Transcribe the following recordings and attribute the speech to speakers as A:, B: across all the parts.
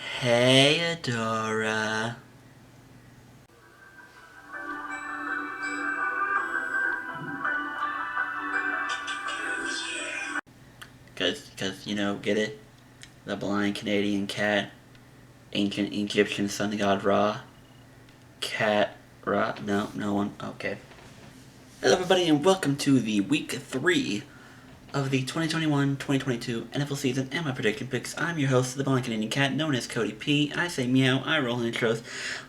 A: Hey, Adora. Get it? The blind Canadian cat, ancient Egyptian sun god Ra, cat Ra. No, no one. Okay. Hello, everybody, and welcome to the week 3 of the 2021-2022 NFL season and my prediction picks. I'm your host, the blind Canadian cat, known as Cody P. I say meow, I roll intros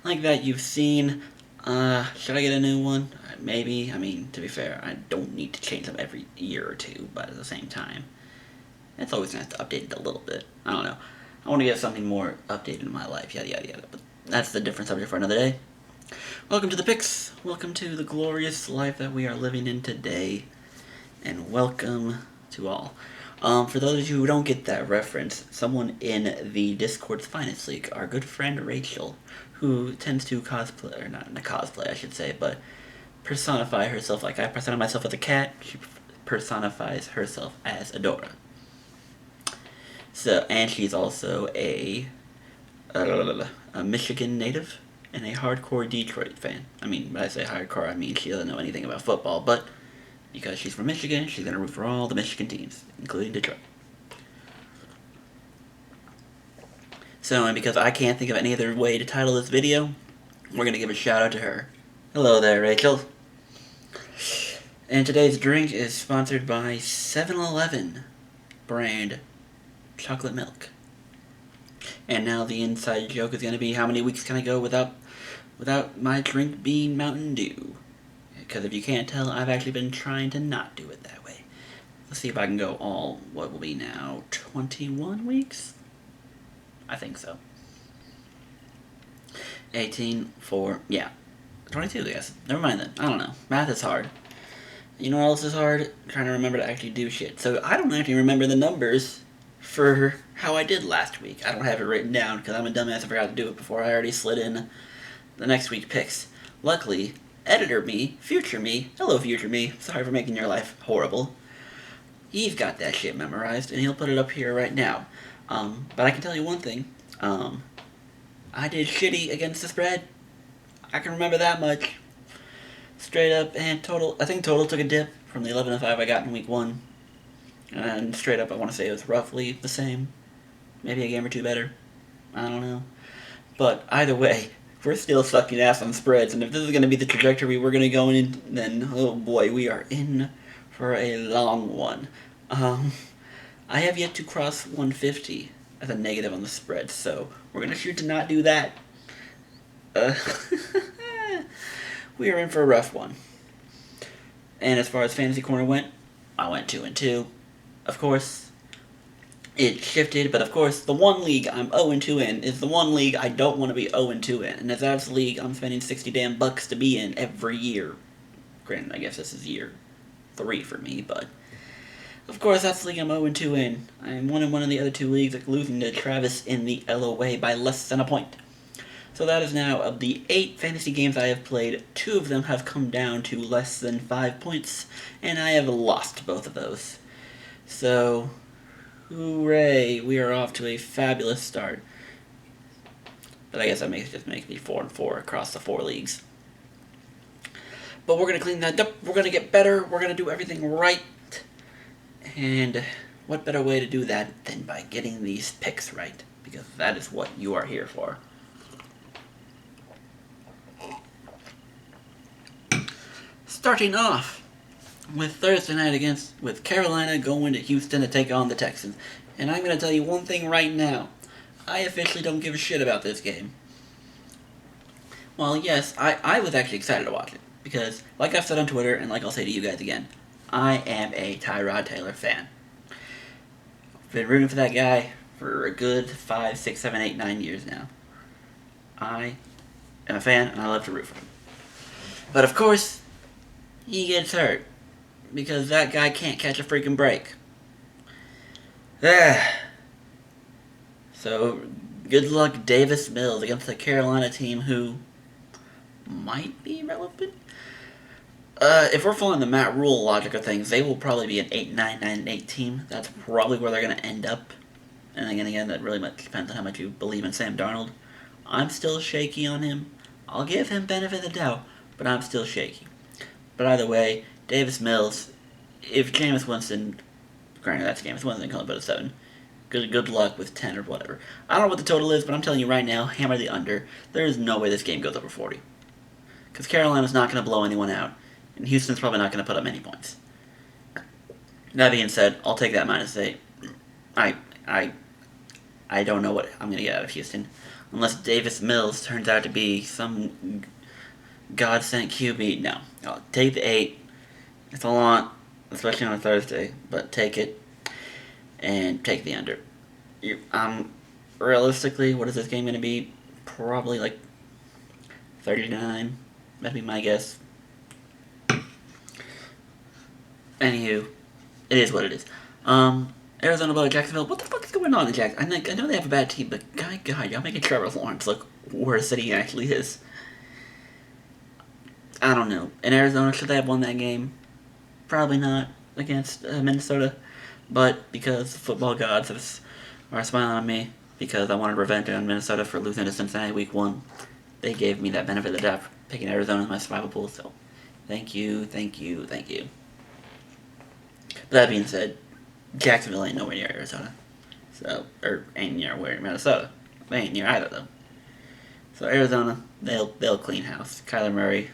A: like that you've seen. Should I get a new one? Maybe. I mean, to be fair, I don't need to change them every year or two, but at the same time, it's always nice to update it a little bit. I don't know. I want to get something more updated in my life, yada yada yada. But that's the different subject for another day. Welcome to the picks. Welcome to the glorious life that we are living in today. And welcome to all. For those of you who don't get that reference, someone in the Discord's Finest League, our good friend Rachel, who tends to cosplay, or not cosplay I should say, but personify herself like I personify myself as a cat, she personifies herself as Adora. So, and she's also a Michigan native and a hardcore Detroit fan. I mean, when I say hardcore, I mean she doesn't know anything about football, but because she's from Michigan, she's going to root for all the Michigan teams, including Detroit. So, and because I can't think of any other way to title this video, we're going to give a shout out to her. Hello there, Rachel. And today's drink is sponsored by 7-Eleven brand chocolate milk. And now the inside joke is going to be, how many weeks can I go without my drink being Mountain Dew? Because if you can't tell, I've actually been trying to not do it that way. Let's see if I can go all, what will be now, 21 weeks? I think so. 18, 4, yeah. 22, I guess. Never mind then. I don't know. Math is hard. You know what else is hard? Trying to remember to actually do shit. So I don't actually remember the numbers for how I did last week. I don't have it written down because I'm a dumbass and forgot to do it before I already slid in the next week's picks. Luckily, editor me, future me, hello future me, sorry for making your life horrible. He's got that shit memorized and he'll put it up here right now. But I can tell you one thing. I did shitty against the spread. I can remember that much. Straight up and total, I think total took a dip from the 11-5 I got in week 1. And straight up, I want to say it was roughly the same. Maybe a game or two better. I don't know. But either way, we're still sucking ass on spreads. And if this is going to be the trajectory we're going to go in, then, oh boy, we are in for a long one. I have yet to cross 150 as a negative on the spread. So we're going to shoot to not do that. We are in for a rough one. And as far as Fantasy Corner went, I went 2-2. Of course, it shifted, but of course, the one league I'm 0-2 in is the one league I don't want to be 0-2 in, and that's the league I'm spending 60 damn bucks to be in every year. Granted, I guess this is year 3 for me, but of course, that's the league I'm 0-2 in. I'm 1-1 in the other 2 leagues, like losing to Travis in the LOA by less than a point. So that is now, of the 8 fantasy games I have played, 2 of them have come down to less than 5 points, and I have lost both of those. So, hooray, we are off to a fabulous start. But I guess that just makes me 4-4 across the 4 leagues. But we're going to clean that up, we're going to get better, we're going to do everything right. And what better way to do that than by getting these picks right? Because that is what you are here for. Starting off with Thursday night with Carolina going to Houston to take on the Texans. And I'm going to tell you one thing right now. I officially don't give a shit about this game. Well, yes, I was actually excited to watch it. Because, like I've said on Twitter, and like I'll say to you guys again, I am a Tyrod Taylor fan. I've been rooting for that guy for a good 5, 6, 7, 8, 9 years now. I am a fan, and I love to root for him. But of course, he gets hurt. Because that guy can't catch a freaking break. So, good luck Davis Mills against the Carolina team who might be relevant. If we're following the Matt Rule logic of things, they will probably be an 8-9, 9-8 team. That's probably where they're going to end up. And again, that really much depends on how much you believe in Sam Darnold. I'm still shaky on him. I'll give him benefit of the doubt, but I'm still shaky. But either way, Davis Mills, if Jameis Winston, granted that's Jameis Winston, can only put a 7. Good luck with 10 or whatever. I don't know what the total is, but I'm telling you right now, hammer the under. There is no way this game goes over 40. Because Carolina's not going to blow anyone out, and Houston's probably not going to put up many points. That being said, I'll take that -8. I don't know what I'm going to get out of Houston. Unless Davis Mills turns out to be some God-sent QB. No. I'll take the 8. It's a lot, especially on a Thursday, but take it and take the under. Realistically, what is this game going to be? Probably like 39. That'd be my guess. Anywho, it is what it is. Arizona below Jacksonville. What the fuck is going on in Jacksonville? I know they have a bad team, but God, y'all making Trevor Lawrence look worse than he actually is. I don't know. In Arizona, should they have won that game? Probably not against Minnesota. But because the football gods are smiling on me, because I wanted revenge on Minnesota for losing to Cincinnati week 1, they gave me that benefit of the doubt for picking Arizona as my survival pool. So, thank you. But that being said, Jacksonville ain't nowhere near Arizona. So, or ain't near where Minnesota. They ain't near either though. So Arizona, they'll clean house. Kyler Murray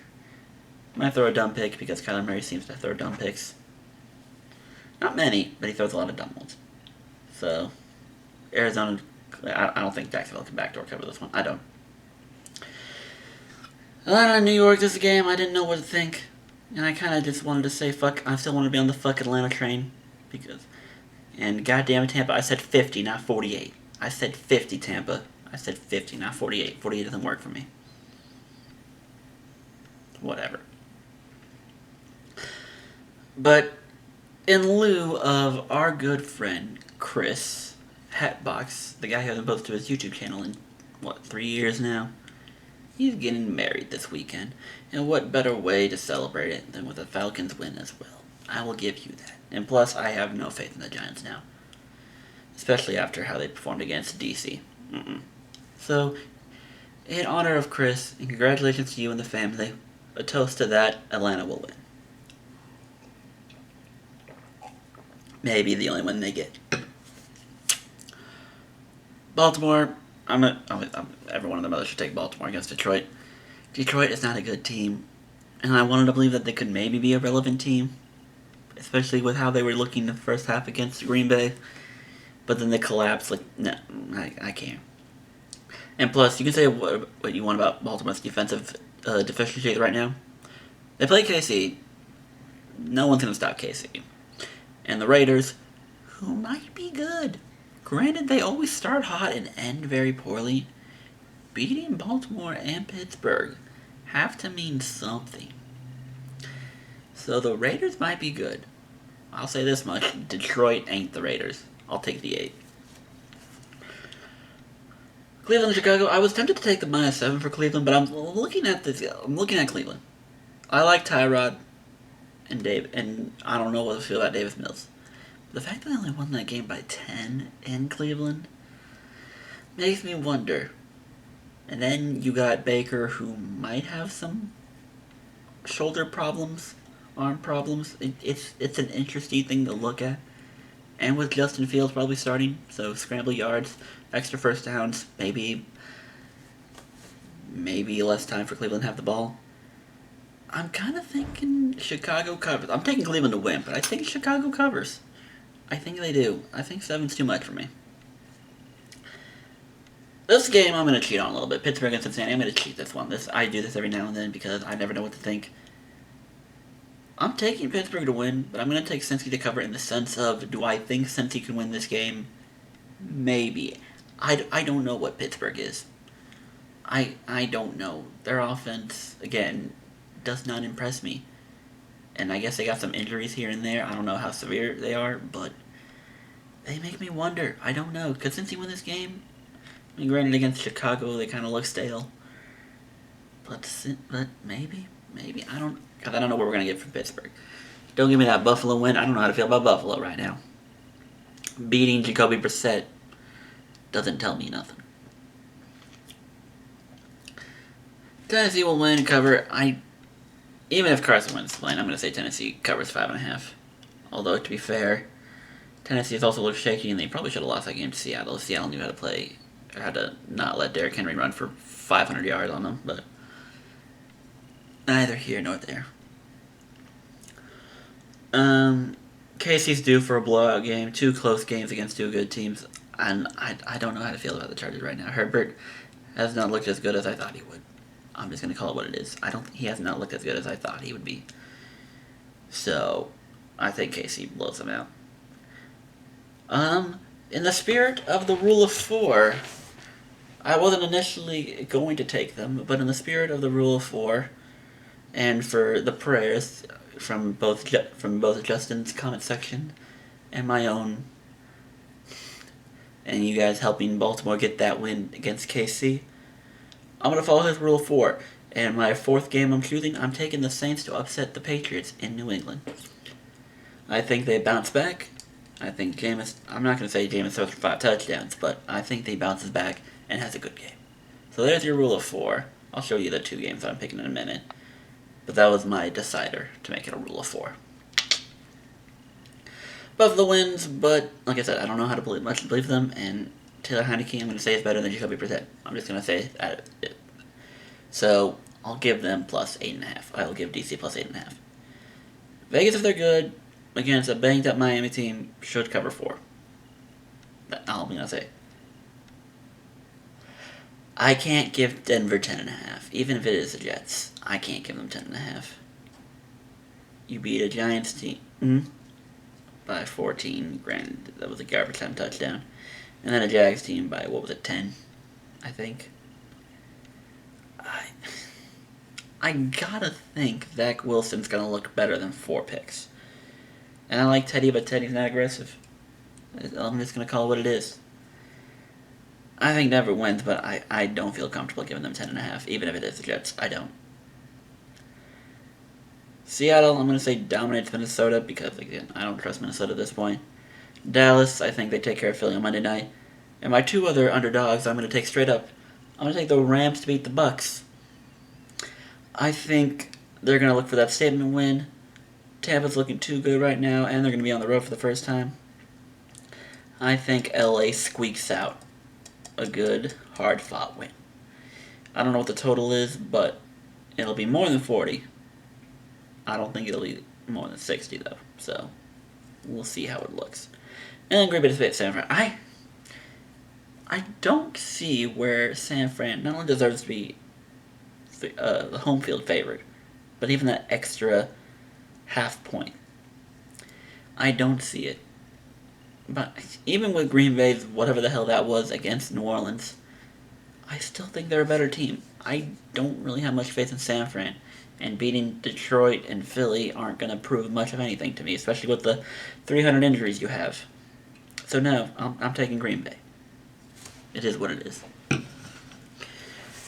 A: might throw a dumb pick because Kyler Murray seems to throw dumb picks. Not many, but he throws a lot of dumb ones. So Arizona, I don't think Jacksonville can backdoor cover this one. I don't. Atlanta, New York, this is a game I didn't know what to think. And I kind of just wanted to say fuck. I still want to be on the fuck Atlanta train. And goddamn Tampa, I said 50, not 48. I said 50, Tampa. I said 50, not 48. 48 doesn't work for me. Whatever. But in lieu of our good friend Chris Hatbox, the guy who hasn't posted to his YouTube channel in, 3 years now? He's getting married this weekend. And what better way to celebrate it than with a Falcons win as well? I will give you that. And plus, I have no faith in the Giants now. Especially after how they performed against DC. So, in honor of Chris, and congratulations to you and the family, a toast to that, Atlanta will win. Maybe the only one they get. Baltimore, every one of them others should take Baltimore against Detroit. Detroit is not a good team, and I wanted to believe that they could maybe be a relevant team, especially with how they were looking the first half against Green Bay. But then they collapsed. No, I can't. And plus, you can say what you want about Baltimore's defensive deficiency right now. They play KC. No one's going to stop KC. And the Raiders, who might be good. Granted, they always start hot and end very poorly. Beating Baltimore and Pittsburgh have to mean something. So the Raiders might be good. I'll say this much. Detroit ain't the Raiders. I'll take the 8. Cleveland and Chicago. I was tempted to take the -7 for Cleveland, but I'm looking at Cleveland. I like Tyrod and Dave, and I don't know what to feel about Davis Mills. The fact that they only won that game by 10 in Cleveland makes me wonder. And then you got Baker, who might have some shoulder problems, arm problems. It's an interesting thing to look at. And with Justin Fields probably starting, so scramble yards, extra first downs, maybe less time for Cleveland to have the ball. I'm kind of thinking Chicago covers. I'm taking Cleveland to win, but I think Chicago covers. I think they do. I think 7's too much for me. This game I'm going to cheat on a little bit. Pittsburgh and Cincinnati, I'm going to cheat this one. I do this every now and then because I never know what to think. I'm taking Pittsburgh to win, but I'm going to take Cincy to cover in the sense of, do I think Cincy can win this game? Maybe. I don't know what Pittsburgh is. I don't know. Their offense, again, does not impress me. And I guess they got some injuries here and there. I don't know how severe they are, but they make me wonder. I don't know. Could Cincy win this game? I mean, granted, against Chicago, they kind of look stale. But maybe. I don't know what we're going to get from Pittsburgh. Don't give me that Buffalo win. I don't know how to feel about Buffalo right now. Beating Jacoby Brissett doesn't tell me nothing. Tennessee will win, cover. Even if Carson wins the line, I'm going to say Tennessee covers 5.5. Although, to be fair, Tennessee has also looked shaky, and they probably should have lost that game to Seattle if Seattle knew how to play, or how to not let Derrick Henry run for 500 yards on them, but neither here nor there. Casey's due for a blowout game. 2 close games against 2 good teams, and I don't know how to feel about the Chargers right now. Herbert has not looked as good as I thought he would. I'm just going to call it what it is. He has not looked as good as I thought he would be. So, I think KC blows them out. In the spirit of the rule of 4, I wasn't initially going to take them, but in the spirit of the rule of 4, and for the prayers from both Justin's comment section and my own, and you guys helping Baltimore get that win against KC, I'm going to follow his rule of 4. And my 4th game I'm choosing, I'm taking the Saints to upset the Patriots in New England. I think they bounce back. I think I'm not going to say Jameis throws for 5 touchdowns, but I think he bounces back and has a good game. So there's your rule of 4. I'll show you the 2 games I'm picking in a minute. But that was my decider to make it a rule of 4. Buffalo wins, but like I said, I don't know how to believe them, and Taylor Heineke, I'm going to say, is better than Jacoby Brissett. I'm just going to say that. So, I'll give them plus 8.5. I will give DC plus 8.5. Vegas, if they're good, against a banged-up Miami team, should cover 4. That's all I'm going to say. I can't give Denver 10.5. Even if it is the Jets, I can't give them 10.5. You beat a Giants team by 14. Granted, that was a garbage time touchdown. And then a Jags team by, 10, I think. I gotta think Zach Wilson's gonna look better than 4 picks. And I like Teddy, but Teddy's not aggressive. I'm just gonna call it what it is. I think Denver wins, but I don't feel comfortable giving them 10.5, even if it is the Jets. I don't. Seattle, I'm gonna say dominates Minnesota because, again, I don't trust Minnesota at this point. Dallas, I think they take care of Philly on Monday night. And my 2 other underdogs, I'm going to take straight up. I'm going to take the Rams to beat the Bucks. I think they're going to look for that statement win. Tampa's looking too good right now, and they're going to be on the road for the first time. I think LA squeaks out a good, hard-fought win. I don't know what the total is, but it'll be more than 40. I don't think it'll be more than 60, though. So, we'll see how it looks. And Green Bay to San Fran. I don't see where San Fran not only deserves to be the home field favorite, but even that extra half point. I don't see it. But even with Green Bay's whatever the hell that was against New Orleans, I still think they're a better team. I don't really have much faith in San Fran. And beating Detroit and Philly aren't going to prove much of anything to me, especially with the 300 injuries you have. So no, I'm taking Green Bay. It is what it is. And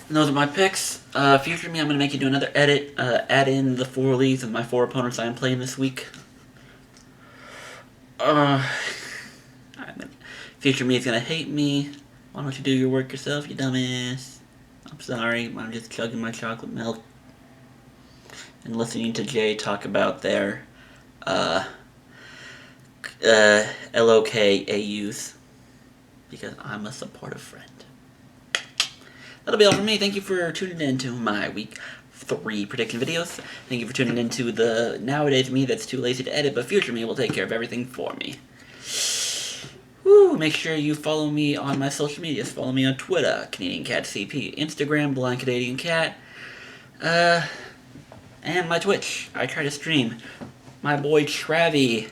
A: those are my picks. Future me, I'm going to make you do another edit. Add in the 4 leagues of my 4 opponents I am playing this week. Future me is going to hate me. Why don't you do your work yourself, you dumbass? I'm sorry, I'm just chugging my chocolate milk and listening to Jay talk about their LOKAUs because I'm a supportive friend. That'll be all from me. Thank you for tuning in to my week 3 prediction videos. Thank you for tuning in to the nowadays me that's too lazy to edit, but future me will take care of everything for me. Woo! Make sure you follow me on my social medias. Follow me on Twitter, CanadianCatCP, Instagram, BlindCanadianCat, and my Twitch. I try to stream. My boy Travie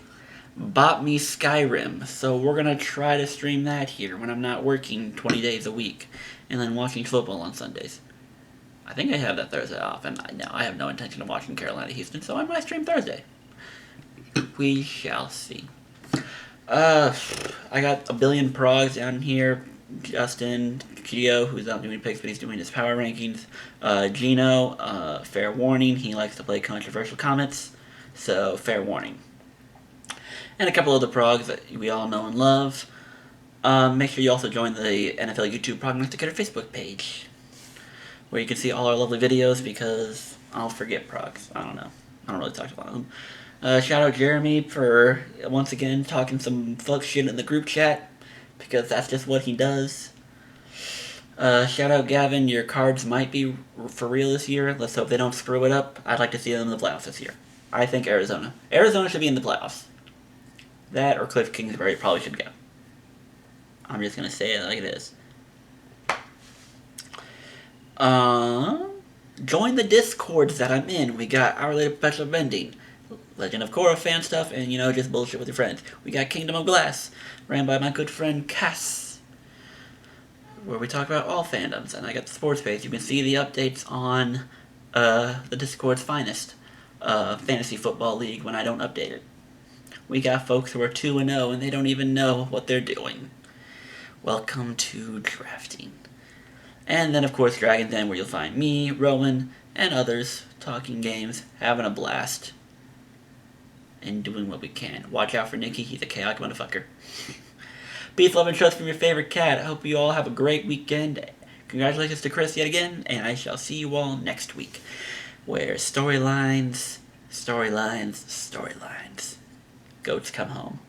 A: bought me Skyrim, so we're gonna try to stream that here when I'm not working 20 days a week, and then watching football on Sundays. I think I have that Thursday off, and I have no intention of watching Carolina-Houston, so I might stream Thursday. We shall see. I got a billion progs down here. Justin, Gio, who's not doing picks, but he's doing his power rankings. Gino, fair warning, he likes to play controversial comments, so fair warning. And a couple other progs that we all know and love. Make sure you also join the NFL YouTube Prognosticator Facebook page, where you can see all our lovely videos, because I'll forget Progs. I don't know. I don't really talk about them. Shout out Jeremy for, once again, talking some fuck shit in the group chat, because that's just what he does. Shout out Gavin, your Cards might be for real this year. Let's hope they don't screw it up. I'd like to see them in the playoffs this year. I think Arizona. Arizona should be in the playoffs. That or Cliff Kingsbury probably should go. I'm just gonna say it like it is. Join the Discords that I'm in. We got Our Lady Perpetual Vending, Legend of Korra fan stuff, and just bullshit with your friends. We got Kingdom of Glass, ran by my good friend Cass, where we talk about all fandoms. And I got the sports page. You can see the updates on the Discord's finest, Fantasy Football League, when I don't update it. We got folks who are 2-0 and they don't even know what they're doing. Welcome to drafting. And then, of course, Dragon's Den, where you'll find me, Rowan, and others talking games, having a blast, and doing what we can. Watch out for Nicky, he's a chaotic motherfucker. Peace, love, and trust from your favorite cat. I hope you all have a great weekend. Congratulations to Chris yet again, and I shall see you all next week, where storylines, goats come home.